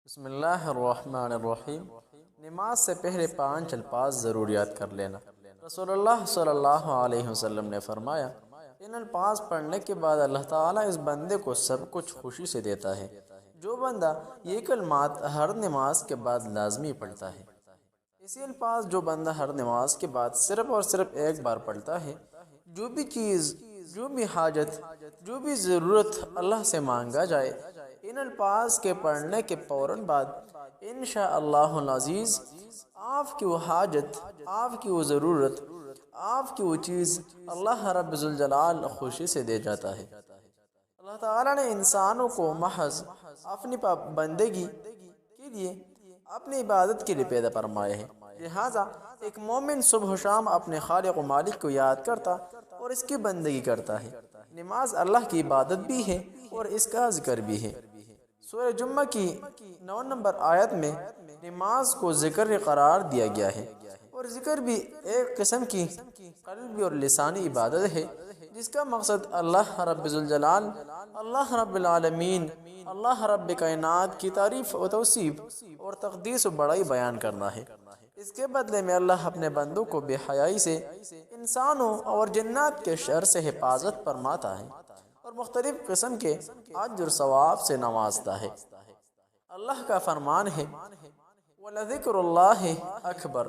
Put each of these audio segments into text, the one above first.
بسم اللہ الرحمن الرحیم۔ نماز سے پہلے 5 الفاظ ضروریات کر لینا۔ رسول اللہ صلی اللہ علیہ وسلم نے فرمایا، ان الفاظ پڑھنے کے بعد اللہ تعالیٰ اس بندے کو سب کچھ خوشی سے دیتا ہے۔ جو بندہ یہ کلمات ہر نماز کے بعد لازمی پڑھتا ہے، اسی الفاظ جو بندہ ہر نماز کے بعد صرف اور صرف ایک بار پڑھتا ہے، جو بھی چیز، جو بھی حاجت، جو بھی ضرورت اللہ سے مانگا جائے، ان الفاظ کے پڑھنے کے فوراً بعد انشاءاللہ العزیز آپ کی وہ حاجت، آپ کی وہ ضرورت، آپ کی وہ چیز اللہ رب ذوالجلال خوشی سے دے جاتا ہے۔ اللہ تعالیٰ نے انسانوں کو محض اپنی بندگی کے لیے، اپنی عبادت کے لیے پیدا فرمایا ہے، لہٰذا ایک مومن صبح و شام اپنے خالق و مالک کو یاد کرتا اور اس کی بندگی کرتا ہے۔ نماز اللہ کی عبادت بھی ہے اور اس کا ذکر بھی ہے۔ سورہ جمعہ کی 9 نمبر آیت میں نماز کو ذکر قرار دیا گیا ہے، اور ذکر بھی ایک قسم کی قلبی اور لسانی عبادت ہے، جس کا مقصد اللہ رب ذوالجلال، اللہ رب العالمین، اللہ رب کائنات کی تعریف و توصیف اور تقدیس و بڑائی بیان کرنا ہے۔ اس کے بدلے میں اللہ اپنے بندوں کو بے حیائی سے، انسانوں اور جنات کے شر سے حفاظت فرماتا ہے اور مختلف قسم کے اجر ثواب سے نوازتا ہے۔ اللہ کا فرمان ہے، وَلَذِكْرُ اللَّهِ أَكْبَرُ،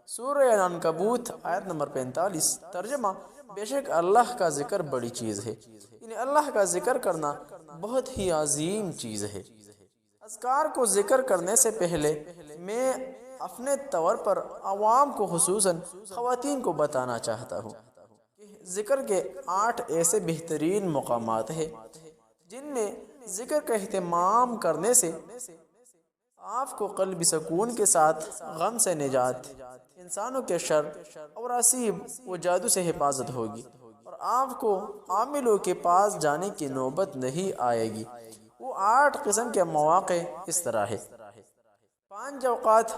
سورہ عنکبوت آیت نمبر 45۔ ترجمہ، بے شک اللہ کا ذکر بڑی چیز ہے، یعنی اللہ کا ذکر کرنا بہت ہی عظیم چیز ہے۔ اذکار کو ذکر کرنے سے پہلے میں اپنے طور پر عوام کو، خصوصاً خواتین کو بتانا چاہتا ہوں کہ ذکر کے 8 ایسے بہترین مقامات ہیں جن میں ذکر کا اہتمام کرنے سے آپ کو قلبی سکون کے ساتھ غم سے نجات، انسانوں کے شر اور عصیب و جادو سے حفاظت ہوگی، اور آپ کو عاملوں کے پاس جانے کی نوبت نہیں آئے گی۔ وہ 8 قسم کے مواقع اس طرح ہے: 5 اوقات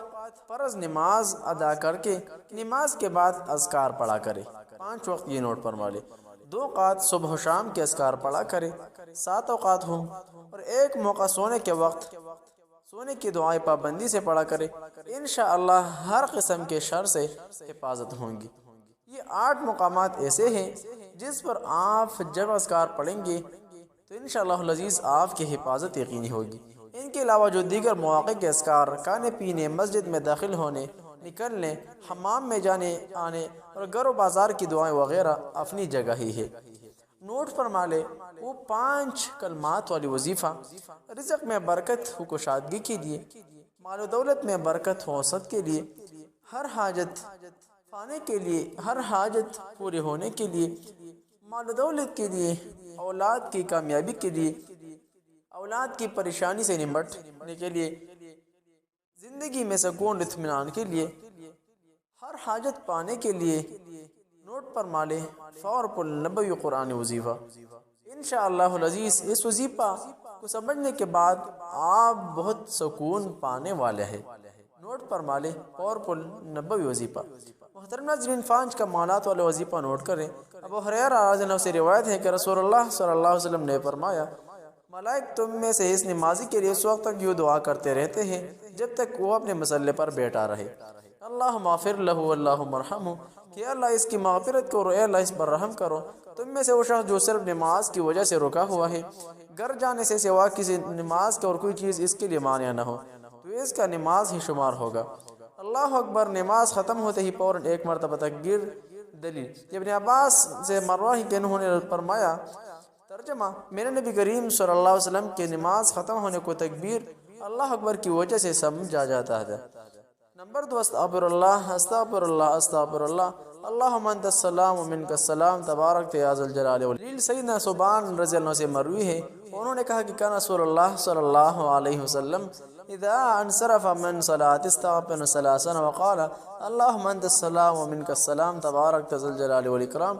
فرض نماز ادا کر کے نماز کے بعد اذکار پڑھا کرے، 5 وقت یہ نوٹ فرما لے۔ 2 اوقات صبح و شام کے اذکار پڑھا کرے، 7 اوقات ہوں، اور 1 موقع سونے کے وقت سونے کی دعائیں پابندی سے پڑھا کرے، انشاءاللہ ہر قسم کے شر سے حفاظت ہوں گی۔ یہ 8 مقامات ایسے ہیں جس پر آپ جب اذکار پڑھیں گے تو انشاءاللہ العزیز آپ کی حفاظت یقینی ہوگی۔ ان کے علاوہ جو دیگر مواقع کے اذکار، کھانے پینے، مسجد میں داخل ہونے نکلنے، حمام میں جانے آنے اور گھر و بازار کی دعائیں وغیرہ اپنی جگہ ہی ہے۔ نوٹ فرما لے، وہ 5 کلمات والی وظیفہ رزق میں برکت و کشادگی کے لیے، مال و دولت میں برکت و وسعت کے لیے، ہر حاجت پانے کے لیے، ہر حاجت پورے ہونے کے لیے، مال و دولت کے لیے، اولاد کی کامیابی کے لیے، اولاد کی پریشانی سے نمٹنے کے لیے، زندگی میں سکون اطمینان کے لیے، ہر حاجت پانے کے لیے، نوٹ پر مالے فور پل نبوی قرآن وظیفہ۔ انشاءاللہ العزیز اس وظیفہ کو سمجھنے کے بعد آپ بہت سکون پانے والے ہیں۔ نوٹ پر مالے فور پل نبوی وظیفہ۔ محترم ناظرین، 5 کمالات والے وظیفہ نوٹ کریں۔ ابو ہریرہ رضی اللہ عنہ سے روایت ہے کہ رسول اللہ صلی اللہ علیہ وسلم نے فرمایا، ملائک تم میں سے اس نمازی کے لیے اس وقت تک یوں دعا کرتے رہتے ہیں جب تک وہ اپنے مسلح پر بیٹھا رہے، اللہم اغفر لہ اللہم ارحمہ، کہ اللہ اس کی مغفرت کرو، اے اللہ اس پر رحم کرو۔ تم میں سے وہ شخص جو صرف نماز کی وجہ سے رکا ہوا ہے، گھر جانے سے سوا کسی نماز کے اور کوئی چیز اس کے لیے مانع نہ ہو، تو اس کا نماز ہی شمار ہوگا۔ اللہ اکبر، نماز ختم ہوتے ہی فوراً 1 مرتبہ تکبیر۔ دلیل، ابن عباس سے مروی کہ انہوں نے فرمایا، ترجمہ، میرے نبی کریم صلی اللہ علیہ وسلم کی نماز ختم ہونے کو تکبیر اللہ اکبر کی وجہ سے سمجھا جاتا ہے۔ نمبر 2، استغفر اللہ، استغفر اللہ، استغفر اللہ، اللہم انت السلام و منک السلام، تبارک یا ذا الجلال والاکرام۔ سیدنا ثوبان رضی اللہ عنہ سے مروی ہے، انہوں نے کہا کہ کان رسول اللہ صلی اللہ علیہ وسلم اذا انصرف من صلاة استغفر ثلاثا وقال اللہم انت السلام و منک السلام، تبارک یا ذا الجلال والاکرام۔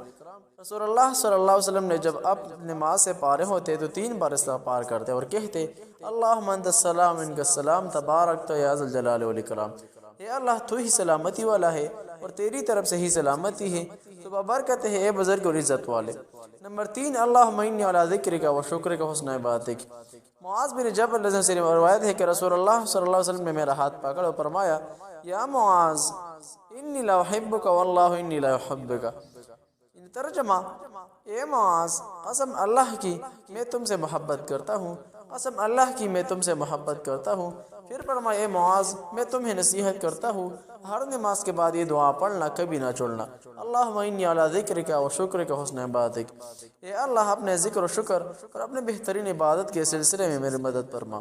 رسول اللہ صلی اللہ علیہ وسلم نے جب اب نماز سے فارغ ہوتے تو 3 بار استغفار کرتے اور کہتے، اللہم انت السلام و منک السلام، تبارک یا ذا الجلال والاکرام، اے اللہ تو ہی سلامتی والا ہے اور تیری طرف سے ہی سلامتی ہے، تو ببرکت ہے اے بزرگ اور عزت والے۔ نمبر 3، اللہم انی علی ذکرک و شکرک و حسن عبادتک۔ معاذ بن جبل رضی اللہ عنہ سے روایت ہے کہ رسول اللہ صلی اللہ علیہ وسلم نے میرا ہاتھ پکڑ اور فرمایا، یا معاذ انی لا احبک واللہ انی لا احبک۔ ترجمہ، اے معاذ، قسم اللہ کی میں تم سے محبت کرتا ہوں، قسم اللہ کی میں تم سے محبت کرتا ہوں۔ پھر فرمایا، اے معاذ، میں تمہیں نصیحت کرتا ہوں ہر نماز کے بعد یہ دعا پڑھنا کبھی نہ چھوڑنا، اللہم انی علی ذکرک و شکرک و حسن عبادتک۔ اے اللہ، اپنے ذکر و شکر اور اپنے بہترین عبادت کے سلسلے میں میری مدد فرما۔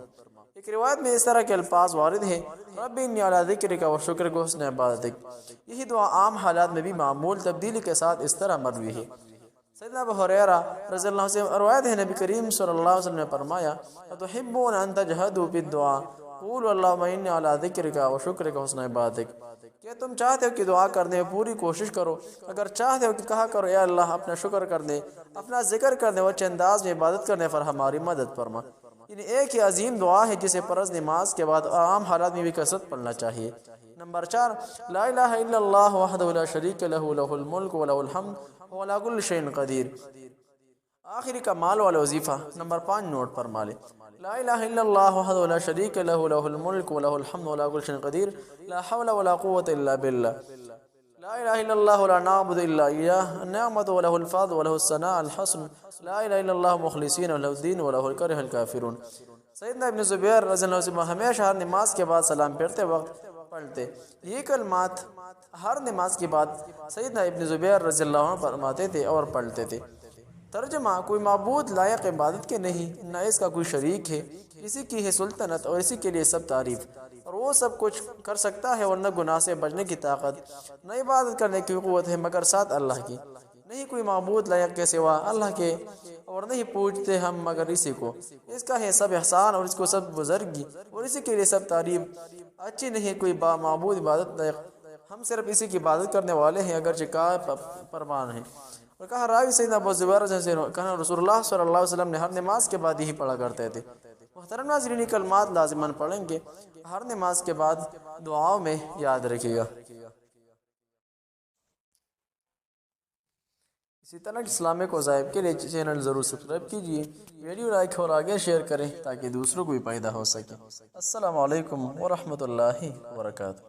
ایک روایت میں اس طرح کے الفاظ وارد ہیں، رب انی علی ذکرک و شکرک و حسن عبادتک۔ یہی دعا عام حالات میں بھی معمول تبدیلی کے ساتھ اس طرح مروی ہے۔ سیدنا ابو ہریرہ رضی اللہ عنہ سے روایت ہے، نبی کریم صلی اللہ علیہ وسلم نے فرمایا، تحبون ان تجہدوا بالدعاء قولوا اللہم انی علی ذکرک و شکرک و حسن عبادتک۔ کہ تم چاہتے ہو کہ دعا کرنے میں پوری کوشش کرو، اگر چاہتے ہو کہ کہا کرو، اے اللہ، اپنا شکر کرنے، اپنا ذکر کرنے، اچھے انداز میں عبادت کرنے پر ہماری مدد فرما۔ یعنی ایک ہی عظیم دعا ہے جسے فرض نماز کے بعد عام حالات میں بھی کثرت پڑھنا چاہیے۔ نمبر 4، لا الہ الا اللہ وحدہ لا شریک لہ، لہ الملک و لہ الحمد و علی کل شیء قدیر۔ آخری کا مال والا وظیفہ نمبر 5 نوٹ فرما لے، لا الہ الا اللہ وحدہ لا شریک لہ، لہ الملک و لہ الحمد و علی کل شیء قدیر، لا حول ولا قوة الا باللہ، لا الہ الا اللہ ولا نعبد الا ایاہ، النعمت و لہ الفضل و لہ الثناء الحسن، لا الہ الا اللہ مخلصین لہ الدین و لہ کرہ الکافرون۔ سیدنا ابن زبیر رضی اللہ عنہ ہمیشہ ہر نماز کے بعد سلام پھیرتے وقت پڑھتے یہ کلمات، ہر نماز کے بعد سیدنا ابن زبیر رضی اللہ عنہ فرماتے تھے اور پڑھتے تھے۔ ترجمہ، کوئی معبود لائق عبادت کے نہیں، نہ اس کا کوئی شریک ہے، اسی کی ہے سلطنت اور اسی کے لیے سب تعریف، اور وہ سب کچھ کر سکتا ہے، اور نہ گناہ سے بچنے کی طاقت، نہ عبادت کرنے کی قوت ہے مگر ساتھ اللہ کی، نہیں کوئی معبود لائق کے سوا اللہ کے، اور نہیں پوجتے ہم مگر اسی کو، اس کا ہے سب احسان اور اس کو سب بزرگی اور اسی کے لیے سب تعریف، اچھی نہیں کوئی معبود عبادت لائق، ہم صرف اسی کی عبادت کرنے والے ہیں اگرچہ کعب پروان ہیں۔ اور کہا راوی سیدنا ابو زبیر سے کہا رسول اللہ صلی اللہ علیہ وسلم نے ہر نماز کے بعد یہی پڑھا کرتے تھے۔ محترم ناظرین، کلمات لازماً پڑھیں گے، ہر نماز کے بعد دعاؤں میں یاد رکھیے گا۔ اسی طرح اسلامک وظائف کے لیے چینل ضرور سبسکرائب کیجیے، ویڈیو لائک اور آگے شیئر کریں تاکہ دوسروں کو بھی فائدہ ہو سکے۔ السلام علیکم ورحمۃ اللہ وبرکاتہ۔